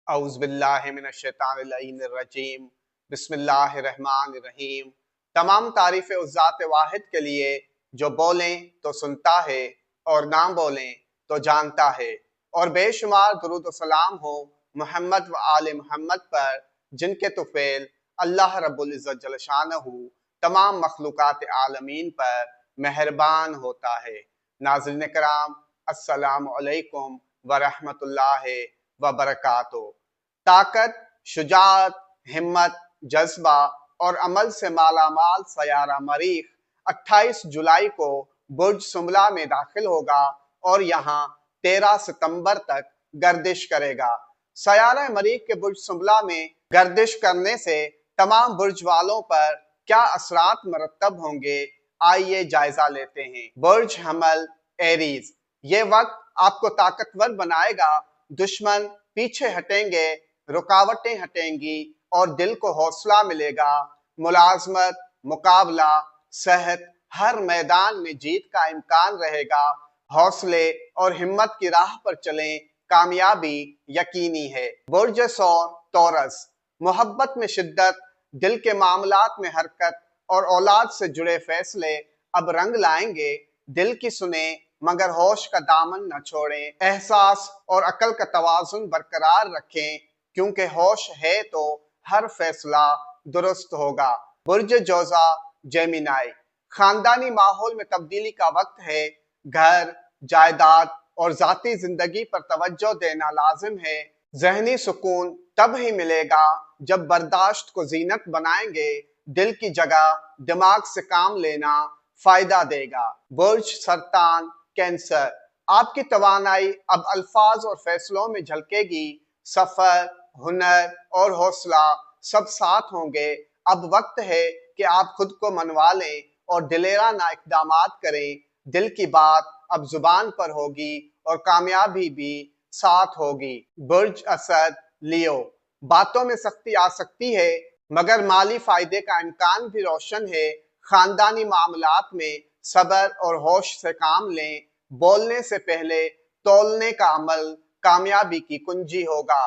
अऊज़ु बिल्लाहि मिनश्शैतानिर्रजीम बिस्मिल्लाहिर्रहमानिर्रहीम। तमाम तारीफ़ें उस ज़ात वाहिद के लिए जो बोलें तो सुनता है और ना बोलें तो जानता है, और बेशुमार दुरूद व सलाम हो मोहम्मद व आले मोहम्मद पर जिनके तुफ़ैल अल्लाह रब्बुल इज़्ज़त जल्ल शानहू तमाम मखलूक़ात आलमीन पर मेहरबान होता है। नाज़रीन कराम, अस्सलामु अलैकुम व रहमतुल्लाहि व बरकातुहू। ताकत, शुजाअत, हिम्मत, जज्बा और अमल से मालामाल सयारा मरीख 28 जुलाई को बुर्ज सुमला में दाखिल होगा और यहाँ 13 सितंबर तक गर्दिश करेगा। सयारा मरीख के बुर्ज सुमला में गर्दिश करने से तमाम बुर्ज वालों पर क्या असरात मरतब होंगे, आइए जायजा लेते हैं। बुर्ज हमल एरीज, ये वक्त आपको ताकतवर बनाएगा। दुश्मन पीछे हटेंगे, रुकावटें हटेंगी और दिल को हौसला मिलेगा। मुलाजमत, मुकाबला, सेहत, हर मैदान में जीत का इम्कान रहेगा। हौसले और हिम्मत की राह पर चलें, कामयाबी यकीनी है। बुर्ज सौर तौरस, मोहब्बत में शिद्दत, दिल के मामलात में हरकत और औलाद से जुड़े फैसले अब रंग लाएंगे। दिल की सुने मगर होश का दामन न छोड़ें। एहसास और अकल का तवाज़ुन बरकरार रखें, क्योंकि होश है तो हर फैसला दुरुस्त होगा। बुर्ज जोजा जेमिनाई, खानदानी माहौल में तब्दीली का वक्त है। घर, जायदाद और जाती जिंदगी पर तवज्जो देना लाजिम है। जहनी सुकून तब ही मिलेगा जब बर्दाश्त को जीनत बनाएंगे। दिल की जगह दिमाग से काम लेना फायदा देगा। बुर्ज सरतान कैंसर, आपकी तवानाई अब अल्फाज और फैसलों में झलकेगी। सफर, हुनर और हौसला सब साथ होंगे। अब वक्त है कि आप खुद को मनवा लें और दिलेरा ना इक़दामात करें। दिल की बात अब जुबान पर होगी और कामयाबी भी साथ होगी। बुर्ज असद लियो, बातों में सख्ती आ सकती है मगर माली फायदे का इम्कान भी रोशन है। खानदानी मामलात में सब्र और होश से काम लें। बोलने से पहले तौलने का अमल कामयाबी की कुंजी होगा।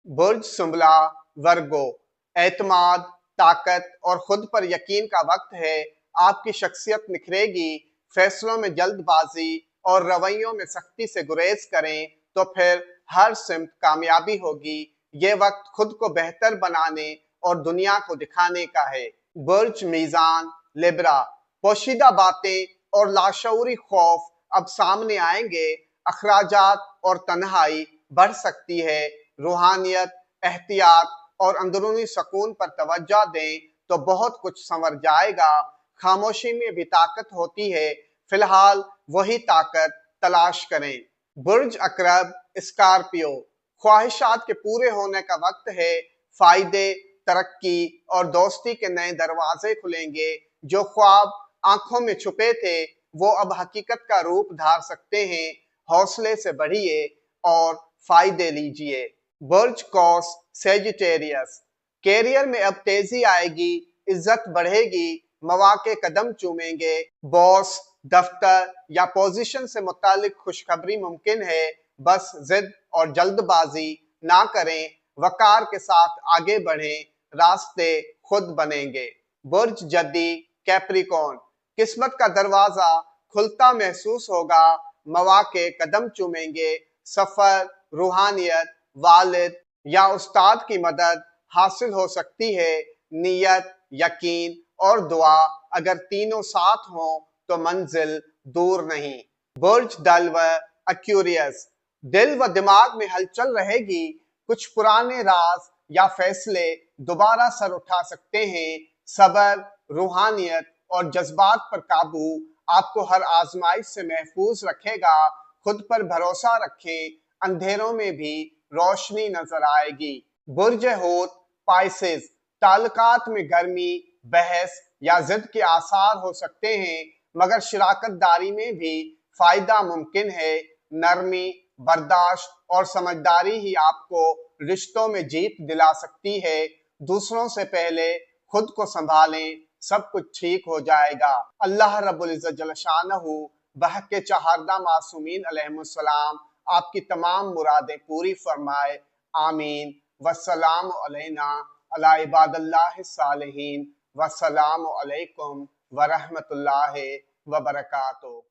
बुर्ज सुमला वर्गो, एतमाद, ताकत और खुद पर यकीन का वक्त है। आपकी शख्सियत निखरेगी। फैसलों में जल्दबाजी और रवैयों में सख्ती से गुरेज करें तो फिर हर सिमत कामयाबी होगी। ये वक्त खुद को बेहतर बनाने और दुनिया को दिखाने का है। बुर्ज मीज़ान लिब्रा, पोशीदा बातें और लाशऊरी खौफ अब सामने आएंगे। अखराजात और तन्हाई बढ़ सकती है। रूहानियत, एहतियात और अंदरूनी सुकून पर तवज्जो दें तो बहुत कुछ संवर जाएगा। खामोशी में भी ताकत होती है, फिलहाल वही ताकत तलाश करें। बुर्ज अकरब स्कॉर्पियो, ख्वाहिशात के पूरे होने का वक्त है। फायदे, तरक्की और दोस्ती के नए दरवाजे खुलेंगे। जो ख्वाब आंखों में छुपे थे वो अब हकीकत का रूप धार सकते हैं। हौसले से बढ़िए और फायदे लीजिए। बुर्ज कौस सेजिटेरियस, कैरियर में अब तेजी आएगी, इज्जत बढ़ेगी, मौके कदम चूमेंगे। बॉस, दफ्तर या पोजीशन से मुतालिक खुशखबरी मुमकिन है। बस जिद और जल्दबाजी ना करें, वकार के साथ आगे बढ़ें, रास्ते खुद बनेंगे। बुर्ज जद्दी कैप्रिकॉर्न, किस्मत का दरवाजा खुलता महसूस होगा, मौके कदम चूमेंगे। सफर, रूहानियत, वालिद या उस्ताद की मदद हासिल हो सकती है। नियत, यकीन और दुआ अगर तीनों साथ हों तो मंजिल दूर नहीं। बुर्ज दल व एक्यूरियस, दिल व दिमाग में हलचल रहेगी। कुछ पुराने राज या फैसले दोबारा सर उठा सकते हैं। सब्र, रूहानियत और जज्बात पर काबू आपको हर आजमाइश से महफूज रखेगा। खुद पर भरोसा रखें, अंधेरों में भी रोशनी नजर आएगी। बुर्ज हूत पाइसेस, ताल्लुकात में गर्मी, बहस या जिद के आसार हो सकते हैं, मगर शराकतदारी में भी फायदा मुमकिन है। नरमी, बर्दाश्त और समझदारी ही आपको रिश्तों में जीत दिला सकती है। दूसरों से पहले खुद को संभालें, सब कुछ ठीक हो जाएगा। अल्लाह रब्बुल इज्जत जल्ल शानहू बहक चहारदा मासूमीन अलैहिमुस्सलाम आपकी तमाम मुरादें पूरी फरमाए। آمین۔ والسلام علینا علی عباد اللہ الصالحین۔ والسلام علیکم ورحمۃ اللہ وبرکاتہ۔